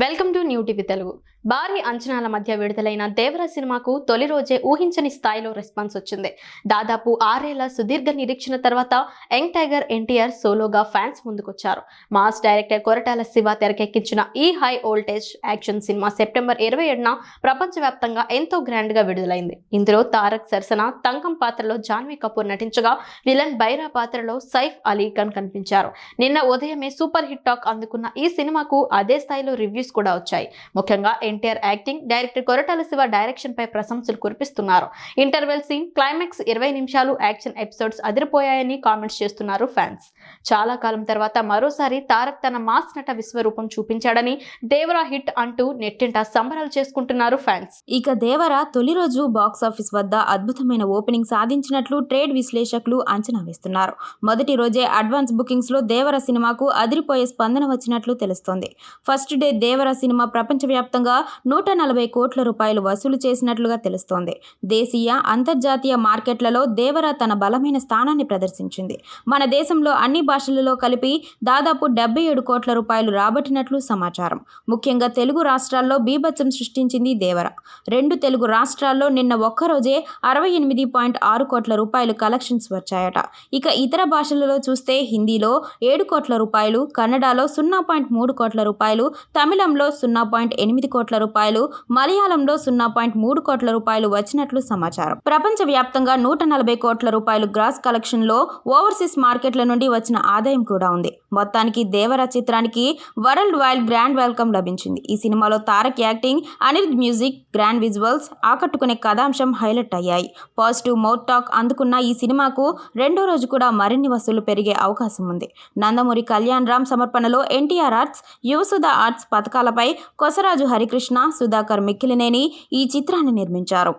Welcome to new TV Telugu. భారీ అంచనాల మధ్య విడుదలైన దేవర సినిమాకు తొలి రోజే ఊహించని స్థాయిలో రెస్పాన్స్ వచ్చింది. దాదాపు 6 ఏళ్ల సుదీర్ఘ నిరీక్షణ తర్వాత యంగ్ టైగర్ ఎన్టీఆర్ సోలోగా ఫ్యాన్స్ ముందుకొచ్చారు. మాస్ డైరెక్టర్ కొరటాల శివ తెరకెక్కించిన ఈ high voltage action cinema September 27న ప్రపంచవ్యాప్తంగా ఎంతో గ్రాండ్ గా విడుదలైంది. ఇందులో తారక్ సరసన తంకం పాత్రలో జాన్వీ కపూర్ నటించగా విలన్ బైరా పాత్రలో సైఫ్ అలీ ఖాన్ కనిపించారు. నిన్న ఉదయమే సూపర్ హిట్ టాక్ అందుకున్న ఈ సినిమాకు అదే స్థాయిలో రివ్యూస్ కూడా వచ్చాయి. ముఖ్యంగా NTR acting, director Koratala Siva direction పై ప్రశంసలు కురిపిస్తున్నారు. ఇంటర్వెల్ సీన్, క్లైమాక్స్ 20 నిమిషాలు యాక్షన్ ఎపిసోడ్స్ అదిరిపోయాయని కామెంట్స్ చేస్తున్నారు ఫ్యాన్స్. చాలా కాలం తర్వాత మరోసారి తారక్ తన మాస్ నట విశ్వరూపం చూపించాడని, దేవరా హిట్ అంటూ నెట్టింట సంబరాలు చేసుకుంటున్నారు ఫ్యాన్స్. ఇక దేవర తొలి రోజు బాక్సాఫీస్ వద్ద అద్భుతమైన ఓపెనింగ్ సాధించినట్లు ట్రేడ్ విశ్లేషకులు అంచనా వేస్తున్నారు. మొదటి రోజే అడ్వాన్స్ బుకింగ్స్ లో దేవర సినిమాకు అదిరిపోయే స్పందన వచ్చినట్లు తెలుస్తోంది. ఫస్ట్ డే దేవర సినిమా ప్రపంచవ్యాప్తంగా 140 కోట్ల రూపాయలు వసూలు చేసినట్లుగా తెలుస్తోంది. దేశీయ, అంతర్జాతీయ మార్కెట్లలో దేవర తన బలమైన స్థానాన్ని ప్రదర్శించింది. మన దేశంలో అన్ని భాషలలో కలిపి దాదాపు 77 కోట్ల రూపాయలు రాబట్టినట్లు సమాచారం. ముఖ్యంగా తెలుగు రాష్ట్రాల్లో బీభత్సం సృష్టించింది దేవర. 2 తెలుగు రాష్ట్రాల్లో నిన్న ఒక్కరోజే 68.6 కోట్ల రూపాయలు కలెక్షన్స్ వచ్చాయట. ఇక ఇతర భాషలలో చూస్తే హిందీలో 7 కోట్ల రూపాయలు, కన్నడలో 0.3 కోట్ల రూపాయలు, తమిళంలో 0.8 కోట్ల రూపాయలు, మలయాళంలో 0.3 కోట్ల రూపాయలు వచ్చినట్లు సమాచారం. ప్రపంచవ్యాప్తంగా 140 కోట్ల రూపాయలు గ్రాస్ కలెక్షన్ లో ఓవర్సీస్ మార్కెట్ల నుండి వచ్చిన ఆదాయం కూడా ఉంది. మొత్తానికి దేవర చిత్రానికి వరల్డ్ వైడ్ గ్రాండ్ వెల్కమ్ లభించింది. ఈ సినిమాలో Tarak acting, Anirudh music, grand visuals, ఆకట్టుకునే కథాంశం హైలైట్ అయ్యాయి. పాజిటివ్ మౌత్ టాక్ అందుకున్న ఈ సినిమాకు రెండో రోజు కూడా మరిన్ని వసూలు పెరిగే అవకాశం ఉంది. నందమూరి కళ్యాణ్ రామ్ సమర్పణలో ఎన్టీఆర్ ఆర్ట్స్, యువసుధ ఆర్ట్స్ పథకాలపై కొసరాజు హరికృష్ణ, సుధాకర్ మిక్కిలినేని ఈ చిత్రాన్ని నిర్మించారు.